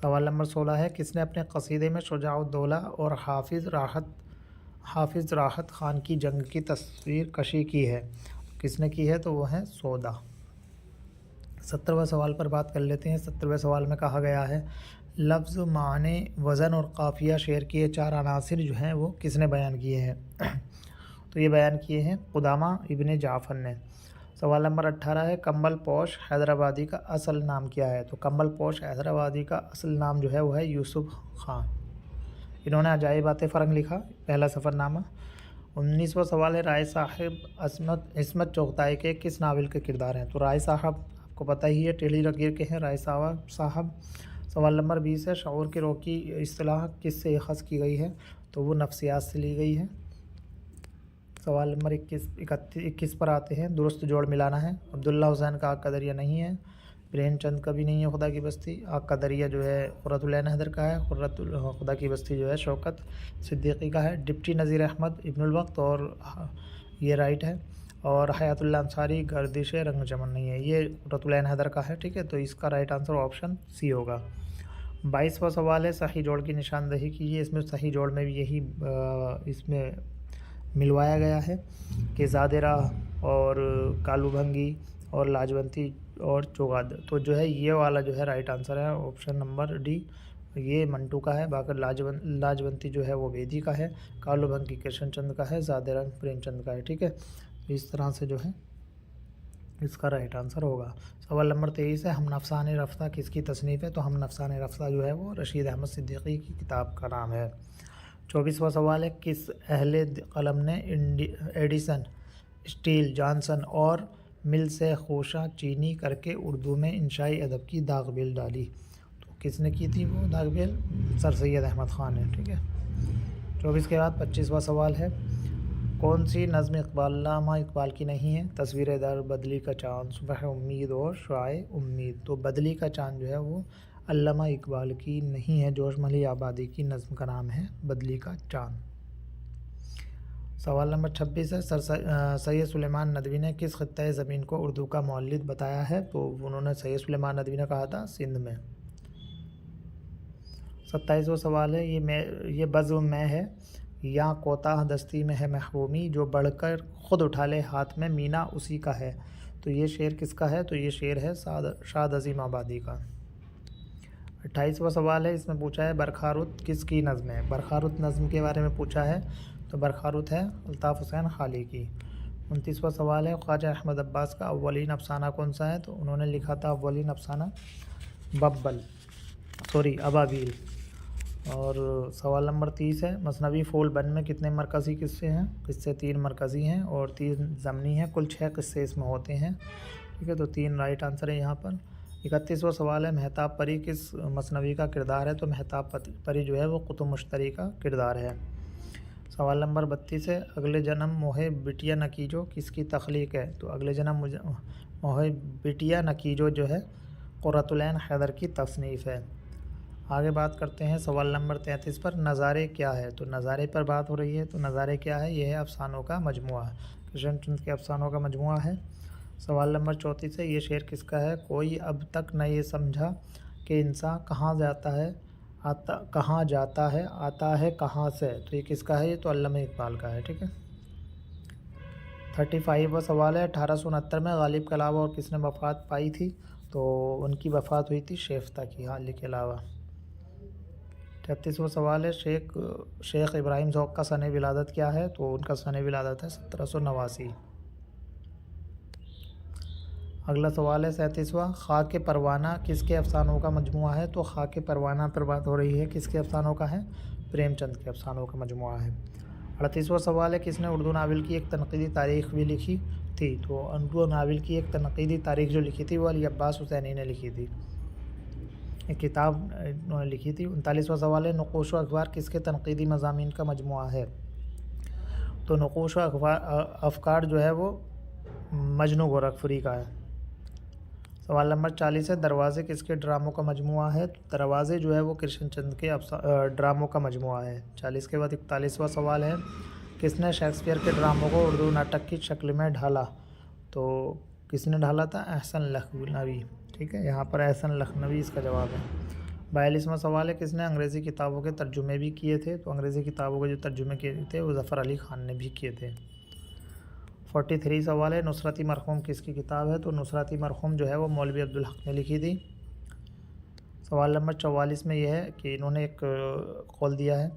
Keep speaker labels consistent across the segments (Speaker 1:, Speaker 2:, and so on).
Speaker 1: سوال نمبر 16 ہے کس نے اپنے قصیدے میں شجاع الدولہ اور حافظ راحت خان کی جنگ کی تصویر کشی کی ہے؟ کس نے کی ہے تو وہ ہے سودا۔ 17واں سوال پر بات کر لیتے ہیں۔ 17ویں سوال میں کہا گیا ہے لفظ، معنی، وزن اور قافیہ شعر کی یہ 4 عناصر جو ہیں وہ کس نے بیان کیے ہیں؟ تو یہ بیان کیے ہیں قدامہ ابن جعفر نے۔ سوال نمبر 18 ہے کمبل پوش حیدرآبادی کا اصل نام کیا ہے؟ تو کمبل پوش حیدرآبادی کا اصل نام جو ہے وہ ہے یوسف خان۔ انہوں نے عجائبات فرنگ لکھا، پہلا سفر نامہ۔ 19واں سوال ہے رائے صاحب عصمت چغتائی کے کس ناول کے کردار ہیں؟ تو رائے صاحب آپ کو پتہ ہی ہے ٹیلی لکیر کے ہیں رائے صاحب۔ سوال نمبر 20 ہے شعور کے روح کی اصطلاح کس سے اخذ کی گئی ہے؟ تو وہ نفسیات سے لی گئی ہے۔ سوال نمبر 21 پر آتے ہیں درست جوڑ ملانا ہے۔ عبداللہ حسین کا آگ کا دریا نہیں ہے، پریم چند کا بھی نہیں ہے خدا کی بستی، آگ کا دریا جو ہے قرۃ العین حیدر کا ہے، خدا کی بستی جو ہے شوکت صدیقی کا ہے، ڈپٹی نذیر احمد ابن الوقت اور یہ رائٹ ہے، اور حیات اللہ انصاری گردش رنگ چمن نہیں ہے، یہ قرۃ العین حیدر کا ہے، ٹھیک ہے، تو اس کا رائٹ آنسر آپشن سی ہوگا۔ 22واں سوال ہے صحیح جوڑ کی نشاندہی کیجیے۔ اس میں صحیح جوڑ میں بھی یہی اس میں ملوایا گیا ہے کہ زاد راہ اور کالو بھنگی اور لاجونتی اور چوغاد، تو جو ہے یہ والا جو ہے رائٹ آنسر ہے آپشن نمبر ڈی، یہ منٹو کا ہے، باقی لاجونتی جو ہے وہ بیدی کا ہے، کالو بھنگی کرشن چند کا ہے، زاد رنگ پریم چند کا ہے، ٹھیک ہے، اس طرح سے جو ہے اس کا رائٹ آنسر ہوگا۔ سوال نمبر 23 ہے ہم نفسان رفتہ کس کی تصنیف ہے؟ تو ہم نفسان رفتہ جو ہے وہ رشید احمد صدیقی کی کتاب کا نام ہے۔ 24واں سوال ہے کس اہل قلم نے ایڈیسن، اسٹیل، جانسن اور مل سے خوشہ چینی کر کے اردو میں انشائی ادب کی داغ بیل ڈالی؟ تو کس نے کی تھی وہ داغ بیل؟ سر سید احمد خان نے، ٹھیک ہے۔ 24 کے بعد 25واں سوال ہے کون سی نظم اقبال علامہ اقبال کی نہیں ہے؟ تصویر در، بدلی کا چاند، صبح امید اور شعاع امید، تو بدلی کا چاند جو ہے وہ علامہ اقبال کی نہیں ہے، جوش ملی آبادی کی نظم کا نام ہے بدلی کا چاند۔ سوال نمبر 26 ہے سید سلیمان ندوی نے کس خطۂ زمین کو اردو کا مولد بتایا ہے؟ تو انہوں نے سید سلیمان ندوی نے کہا تھا سندھ میں۔ 27واں سوال ہے یہ بزم میں ہے یا کوتاہ دستی میں ہے محرومی، جو بڑھ کر خود اٹھا لے ہاتھ میں مینا اسی کا ہے، تو یہ شعر کس کا ہے؟ تو یہ شعر ہے شاد عظیم آبادی کا۔ 28واں سوال ہے اس میں پوچھا ہے برخارت کس کی نظم ہے؟ برخارت نظم کے بارے میں پوچھا ہے، تو برخارت ہے الطاف حسین خالی کی۔ 29واں سوال ہے خواجہ احمد عباس کا اولین افسانہ کون سا ہے؟ تو انہوں نے لکھا تھا اولین افسانہ ابابیل۔ اور سوال نمبر 30 ہے مثنوی پھول بن میں کتنے مرکزی قصے ہیں؟ قصے 3 مرکزی ہیں اور 3 ضمنی ہیں، کل 6 قصے اس میں ہوتے ہیں، ٹھیک ہے، تو 3 رائٹ آنسر ہے یہاں پر۔ 31واں سوال ہے مہتاب پری کس مثنوی کا کردار ہے؟ تو مہتاب پری جو ہے وہ قطب مشتری کا کردار ہے۔ سوال نمبر 32 ہے اگلے جنم موہے بٹیا نکیجو کس کی تخلیق ہے؟ تو اگلے جنم موہے بٹیا نکیجو جو ہے قرۃ العین حیدر کی تصنیف ہے۔ آگے بات کرتے ہیں سوال نمبر 33 پر نظارے کیا ہے؟ تو نظارے پر بات ہو رہی ہے، تو نظارے کیا ہے؟ یہ ہے افسانوں کا مجموعہ، کرشن چند کے افسانوں کا مجموعہ ہے۔ سوال نمبر 34 ہے یہ شعر کس کا ہے؟ کوئی اب تک نہ یہ سمجھا کہ انسان کہاں جاتا ہے آتا ہے کہاں سے، تو یہ کس کا ہے؟ یہ تو علامہ اقبال کا ہے، ٹھیک ہے۔ 35واں سوال ہے 1869 میں غالب کے علاوہ اور کس نے وفات پائی تھی؟ تو ان کی وفات ہوئی تھی شیفتہ کی، غالب کے علاوہ۔ 36واں سوال ہے شیخ ابراہیم ذوق کا سنِ ولادت کیا ہے؟ تو ان کا سنِ ولادت ہے 1789۔ اگلا سوال ہے 37واں خاک پروانہ کس کے افسانوں کا مجموعہ ہے؟ تو خاک پروانہ پر بات ہو رہی ہے، کس کے افسانوں کا ہے؟ پریم چند کے افسانوں کا مجموعہ ہے۔ 38واں سوال ہے کس نے اردو ناول کی ایک تنقیدی تاریخ بھی لکھی تھی؟ تو اردو ناول کی ایک تنقیدی تاریخ جو لکھی تھی وہ علی عباس حسینی نے لکھی تھی، ایک کتاب انہوں نے لکھی تھی۔ 39واں سوال ہے نقوش و اخبار کس کے تنقیدی مضامین کا مجموعہ ہے؟ تو نقوش و افکار جو ہے وہ مجنو گورکھپوری کا ہے۔ سوال نمبر 40 ہے دروازے کس کے ڈراموں کا مجموعہ ہے؟ تو دروازے جو ہے وہ کرشن چند کے ڈراموں کا مجموعہ ہے۔ 40 کے بعد 41واں سوال ہے کس نے شیکسپیئر کے ڈراموں کو اردو ناٹک کی شکل میں ڈھالا؟ تو کس نے ڈھالا تھا؟ احسن لکھنوی، ٹھیک ہے، یہاں پر احسن لکھنوی اس کا جواب ہے۔ 42واں سوال ہے کس نے انگریزی کتابوں کے ترجمے بھی کیے تھے؟ تو انگریزی کتابوں کے جو ترجمے کیے تھے وہ ظفر علی خان نے بھی کیے تھے۔ 43 سوال ہے نصرتی مرحوم کس کی کتاب ہے؟ تو نصرتی مرحوم جو ہے وہ مولوی عبدالحق نے لکھی تھی۔ سوال نمبر 44 میں یہ ہے کہ انہوں نے ایک قول دیا ہے،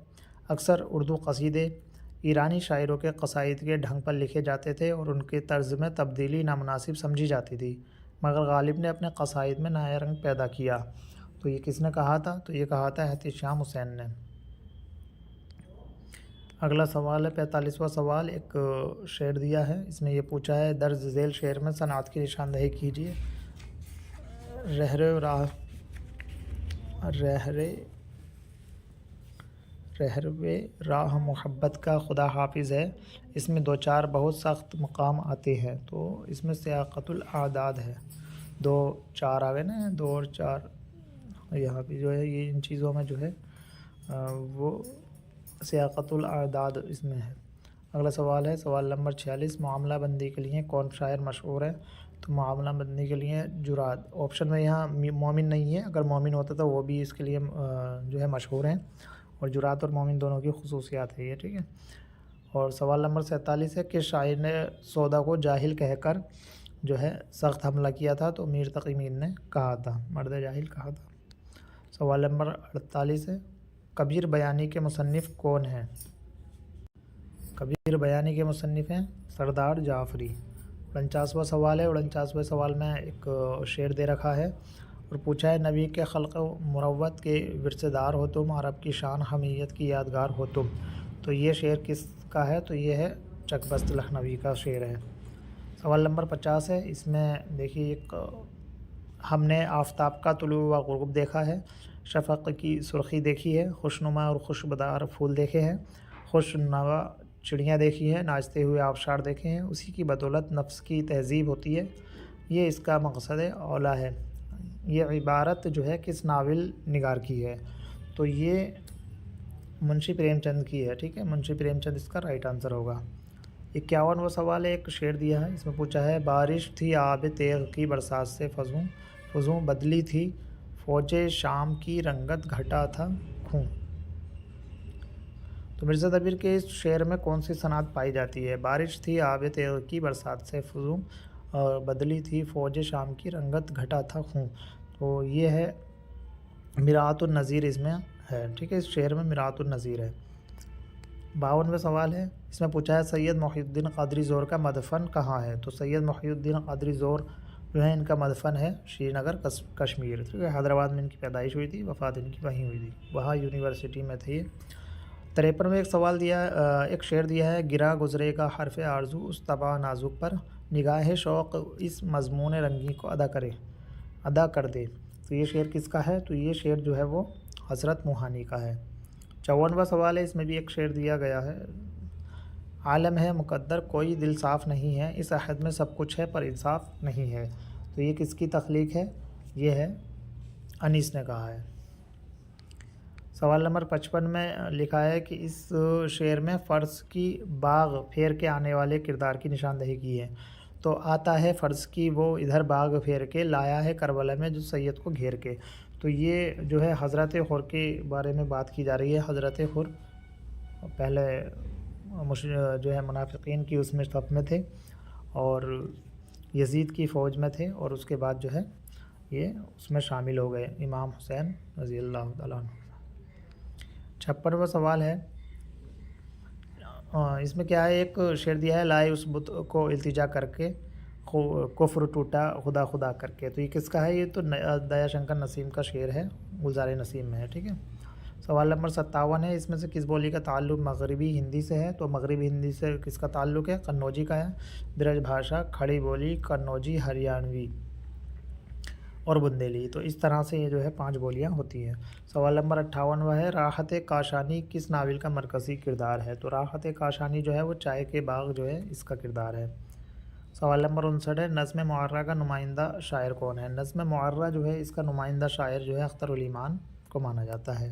Speaker 1: اکثر اردو قصیدے ایرانی شاعروں کے قصائد کے ڈھنگ پر لکھے جاتے تھے اور ان کے طرز میں تبدیلی نامناسب سمجھی جاتی تھی، مگر غالب نے اپنے قصائد میں نیا رنگ پیدا کیا۔ تو یہ کس نے کہا تھا؟ تو یہ کہا تھا احتشام حسین نے۔ اگلا سوال ہے 45واں سوال، ایک شعر دیا ہے، اس میں یہ پوچھا ہے درج ذیل شعر میں صنعت کی نشاندہی کیجیے۔ رہروے راہ محبت کا خدا حافظ ہے، اس میں دو چار بہت سخت مقام آتے ہیں۔ تو اس میں سیاقت الاعداد ہے، 2 4 آ گئے نا، 2 اور 4 یہاں پہ جو ہے یہ ان چیزوں میں جو ہے وہ سیاقت الاعداد اس میں ہے۔ اگلا سوال ہے سوال نمبر 46، معاملہ بندی کے لیے کون شاعر مشہور ہے؟ تو معاملہ بندی کے لیے جراد، آپشن میں یہاں مومن نہیں ہے، اگر مومن ہوتا تو وہ بھی اس کے لیے جو ہے مشہور ہیں، اور جرات اور مومن دونوں کی خصوصیات ہے یہ، ٹھیک ہے۔ اور سوال نمبر 47 ہے کہ شاعر نے سودا کو جاہل کہہ کر جو ہے سخت حملہ کیا تھا؟ تو میر تقی میر نے کہا تھا، مرد جاہل کہا تھا۔ سوال نمبر 48 ہے کبیر بیانی کے مصنف کون ہیں؟ کبیر بیانی کے مصنف ہیں سردار جعفری۔ 49واں سوال ہے، 49ویں سوال میں ایک شعر دے رکھا ہے اور پوچھا ہے نبی کے خلق و مروت کے ورثہ دار ہو تم، عرب کی شان حمیت کی یادگار ہو تم۔ تو یہ شعر کس کا ہے؟ تو یہ ہے چک بست لکھنوی کا شعر ہے۔ سوال نمبر 50 ہے، اس میں دیکھیے ایک ہم نے آفتاب کا طلوع و غروب دیکھا ہے، شفق کی سرخی دیکھی ہے، خوشنما اور خوشبدار پھول دیکھے ہیں، خوش نوا چڑیاں دیکھی ہیں، ناچتے ہوئے آبشار دیکھے ہیں، اسی کی بدولت نفس کی تہذیب ہوتی ہے، یہ اس کا مقصد اولا ہے۔ یہ عبارت جو ہے کس ناول نگار کی ہے؟ تو یہ منشی پریم چند کی ہے، ٹھیک ہے، منشی پریم چند اس کا رائٹ آنسر ہوگا۔ 51واں سوال ہے، ایک شعر دیا ہے، اس میں پوچھا ہے بارش تھی آب تیغ کی برسات سے فضوں فضوں، بدلی تھی فوج شام کی رنگت گھٹا تھا خوں۔ تو مرزا دبیر کے اس شعر میں کون سی صنعت پائی جاتی ہے؟ بارش تھی آب تیغ کی برسات سے فضوں اور بدلی تھی فوج شام کی رنگت گھٹا تھا خوں۔ تو یہ ہے مراعۃ النظیر اس میں ہے، ٹھیک ہے، اس شعر میں مراعۃ النظیر ہے۔ 52واں سوال ہے، اس میں پوچھا ہے سید محی الدین قادری زور کا مدفن کہاں ہے؟ تو سید محی الدین قادری زور جو ہے ان کا مدفن ہے شری نگر کشمیر، ٹھیک ہے، حیدرآباد میں ان کی پیدائش ہوئی تھی، وفات ان کی وہیں ہوئی تھی، وہاں یونیورسٹی میں تھے یہ۔ 53 میں ایک سوال دیا، ایک شعر دیا ہے گرا گزرے کا حرف آرزو اس طبع نازک پر، نگاہ شوق اس مضمون رنگی کو ادا کر دے۔ تو یہ شعر کس کا ہے؟ تو یہ شعر جو ہے وہ حضرت موہانی کا ہے۔ 54واں سوال ہے، اس میں بھی ایک شعر دیا گیا ہے، عالم ہے مقدر کوئی دل صاف نہیں ہے، اس عہد میں سب کچھ ہے پر انصاف نہیں ہے۔ تو یہ کس کی تخلیق ہے؟ یہ ہے انیس نے کہا ہے۔ سوال نمبر 55 میں لکھا ہے کہ اس شعر میں فرض کی باغ پھیر کے آنے والے کردار کی نشاندہی کی ہے۔ تو آتا ہے فرض کی وہ ادھر باغ پھیر کے، لایا ہے کربلا میں جو سید کو گھیر کے۔ تو یہ جو ہے حضرت حر کے بارے میں بات کی جا رہی ہے۔ حضرت حر پہلے جو ہے منافقین کی اس میں صف میں تھے اور یزید کی فوج میں تھے، اور اس کے بعد جو ہے یہ اس میں شامل ہو گئے امام حسین رضی اللہ تعالیٰ عنہ۔ 56واں سوال ہے، اس میں کیا ہے، ایک شعر دیا ہے لائے اس بت کو التجا کر کے کفر ٹوٹا خدا خدا کر کے۔ تو یہ کس کا ہے؟ یہ تو دیا شنکر نسیم کا شعر ہے، گلزار نسیم میں ہے، ٹھیک ہے۔ سوال نمبر 57 ہے، اس میں سے کس بولی کا تعلق مغربی ہندی سے ہے؟ تو مغربی ہندی سے کس کا تعلق ہے؟ قنوجی کا ہے۔ برج بھاشا، کھڑی بولی، قنوجی، ہریانوی اور بندیلی۔ تو اس طرح سے یہ جو ہے 5 بولیاں ہوتی ہیں۔ سوال نمبر 58 ہے، راحت کاشانی کس ناول کا مرکزی کردار ہے؟ تو راحت کاشانی جو ہے وہ چائے کے باغ جو ہے اس کا کردار ہے۔ سوال نمبر 59 ہے، نظم معرہ کا نمائندہ شاعر کون ہے؟ نظم معرہ جو ہے اس کا نمائندہ شاعر جو ہے اختر علی خان کو مانا جاتا ہے۔